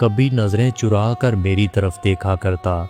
کبھی نظریں چرا کر میری طرف دیکھا کرتا۔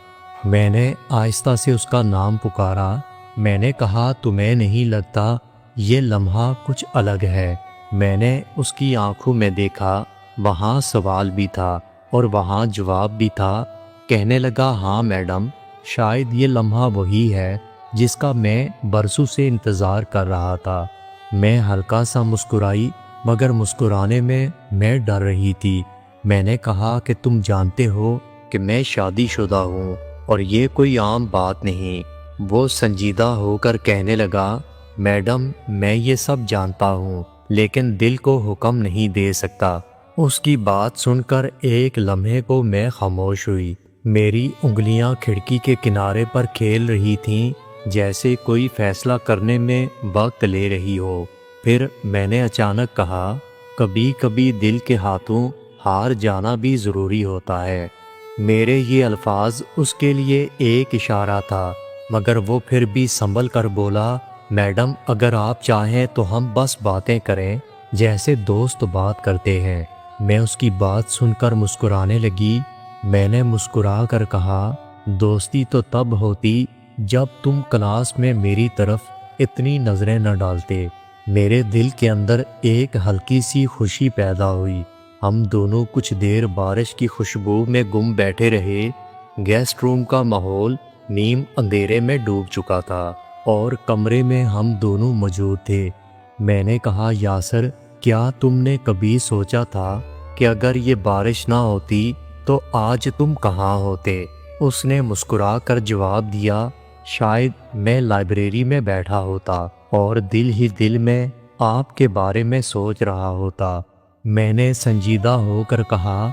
میں نے آہستہ سے اس کا نام پکارا۔ میں نے کہا تمہیں نہیں لگتا یہ لمحہ کچھ الگ ہے؟ میں نے اس کی آنکھوں میں دیکھا، وہاں سوال بھی تھا اور وہاں جواب بھی تھا۔ کہنے لگا ہاں میڈم، شاید یہ لمحہ وہی ہے جس کا میں برسوں سے انتظار کر رہا تھا۔ میں ہلکا سا مسکرائی، مگر مسکرانے میں ڈر رہی تھی۔ میں نے کہا کہ تم جانتے ہو کہ میں شادی شدہ ہوں اور یہ کوئی عام بات نہیں۔ وہ سنجیدہ ہو کر کہنے لگا میڈم میں یہ سب جانتا ہوں لیکن دل کو حکم نہیں دے سکتا۔ اس کی بات سن کر ایک لمحے کو میں خاموش ہوئی۔ میری انگلیاں کھڑکی کے کنارے پر کھیل رہی تھیں، جیسے کوئی فیصلہ کرنے میں وقت لے رہی ہو۔ پھر میں نے اچانک کہا کبھی کبھی دل کے ہاتھوں ہار جانا بھی ضروری ہوتا ہے۔ میرے یہ الفاظ اس کے لیے ایک اشارہ تھا، مگر وہ پھر بھی سنبھل کر بولا میڈم اگر آپ چاہیں تو ہم بس باتیں کریں جیسے دوست بات کرتے ہیں۔ میں اس کی بات سن کر مسکرانے لگی۔ میں نے مسکرا کر کہا دوستی تو تب ہوتی جب تم کلاس میں میری طرف اتنی نظریں نہ ڈالتے۔ میرے دل کے اندر ایک ہلکی سی خوشی پیدا ہوئی۔ ہم دونوں کچھ دیر بارش کی خوشبو میں گم بیٹھے رہے۔ گیسٹ روم کا ماحول نیم اندھیرے میں ڈوب چکا تھا اور کمرے میں ہم دونوں موجود تھے۔ میں نے کہا یاسر کیا تم نے کبھی سوچا تھا کہ اگر یہ بارش نہ ہوتی تو آج تم کہاں ہوتے؟ اس نے مسکرا کر جواب دیا شاید میں لائبریری میں بیٹھا ہوتا اور دل ہی دل میں آپ کے بارے میں سوچ رہا ہوتا۔ میں نے سنجیدہ ہو کر کہا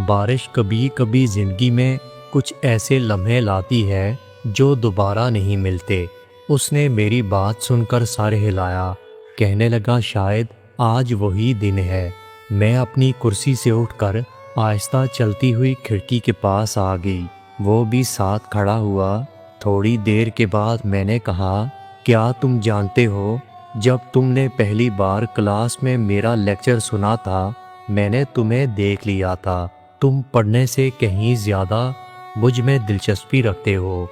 بارش کبھی کبھی زندگی میں کچھ ایسے لمحے لاتی ہے جو دوبارہ نہیں ملتے۔ اس نے میری بات سن کر سر ہلایا، کہنے لگا شاید آج وہی دن ہے۔ میں اپنی کرسی سے اٹھ کر آہستہ چلتی ہوئی کھڑکی کے پاس آ گئی، وہ بھی ساتھ کھڑا ہوا۔ تھوڑی دیر کے بعد میں نے کہا کیا تم جانتے ہو جب تم نے پہلی بار کلاس میں میرا لیکچر سنا تھا میں نے تمہیں دیکھ لیا تھا، تم پڑھنے سے کہیں زیادہ مجھ میں دلچسپی رکھتے ہو۔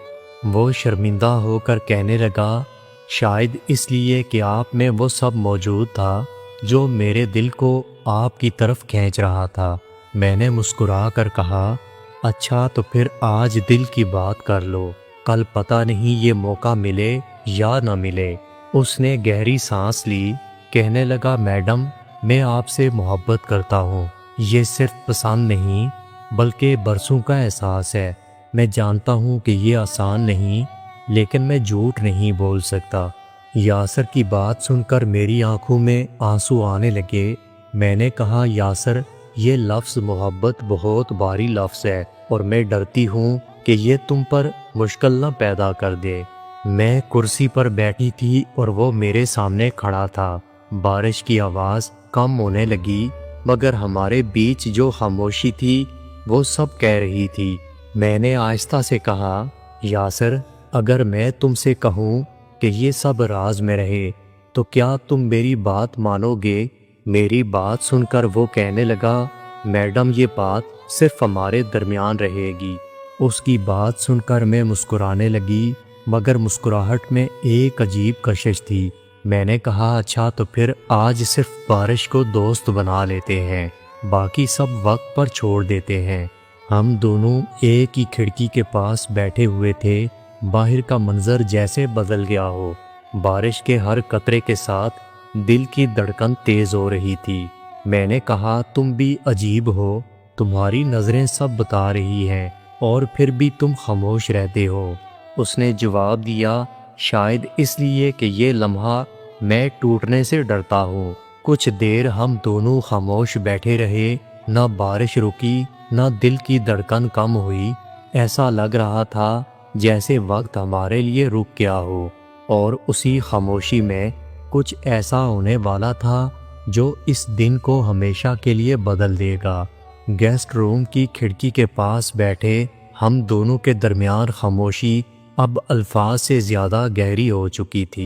وہ شرمندہ ہو کر کہنے لگا شاید اس لیے کہ آپ میں وہ سب موجود تھا جو میرے دل کو آپ کی طرف کھینچ رہا تھا۔ میں نے مسکرا کر کہا اچھا تو پھر آج دل کی بات کر لو، کل پتہ نہیں یہ موقع ملے یا نہ ملے۔ اس نے گہری سانس لی، کہنے لگا میڈم میں آپ سے محبت کرتا ہوں، یہ صرف پسند نہیں بلکہ برسوں کا احساس ہے۔ میں جانتا ہوں کہ یہ آسان نہیں لیکن میں جھوٹ نہیں بول سکتا۔ یاسر کی بات سن کر میری آنکھوں میں آنسو آنے لگے۔ میں نے کہا یاسر یہ لفظ محبت بہت بھاری لفظ ہے اور میں ڈرتی ہوں کہ یہ تم پر مشکل نہ پیدا کر دے۔ میں کرسی پر بیٹھی تھی اور وہ میرے سامنے کھڑا تھا۔ بارش کی آواز کم ہونے لگی مگر ہمارے بیچ جو خاموشی تھی وہ سب کہہ رہی تھی۔ میں نے آہستہ سے کہا یاسر اگر میں تم سے کہوں کہ یہ سب راز میں رہے تو کیا تم میری بات مانو گے؟ میری بات سن کر وہ کہنے لگا میڈم یہ بات صرف ہمارے درمیان رہے گی۔ اس کی بات سن کر میں مسکرانے لگی مگر مسکراہٹ میں ایک عجیب کشش تھی۔ میں نے کہا اچھا تو پھر آج صرف بارش کو دوست بنا لیتے ہیں، باقی سب وقت پر چھوڑ دیتے ہیں۔ ہم دونوں ایک ہی کھڑکی کے پاس بیٹھے ہوئے تھے۔ باہر کا منظر جیسے بدل گیا ہو، بارش کے ہر قطرے کے ساتھ دل کی دھڑکن تیز ہو رہی تھی۔ میں نے کہا تم بھی عجیب ہو، تمہاری نظریں سب بتا رہی ہیں اور پھر بھی تم خاموش رہتے ہو۔ اس نے جواب دیا شاید اس لیے کہ یہ لمحہ میں ٹوٹنے سے ڈرتا ہوں۔ کچھ دیر ہم دونوں خاموش بیٹھے رہے، نہ بارش رکی نہ دل کی دھڑکن کم ہوئی۔ ایسا لگ رہا تھا جیسے وقت ہمارے لیے رک گیا ہو اور اسی خاموشی میں کچھ ایسا ہونے والا تھا جو اس دن کو ہمیشہ کے لیے بدل دے گا۔ گیسٹ روم کی کھڑکی کے پاس بیٹھے ہم دونوں کے درمیان خاموشی اب الفاظ سے زیادہ گہری ہو چکی تھی۔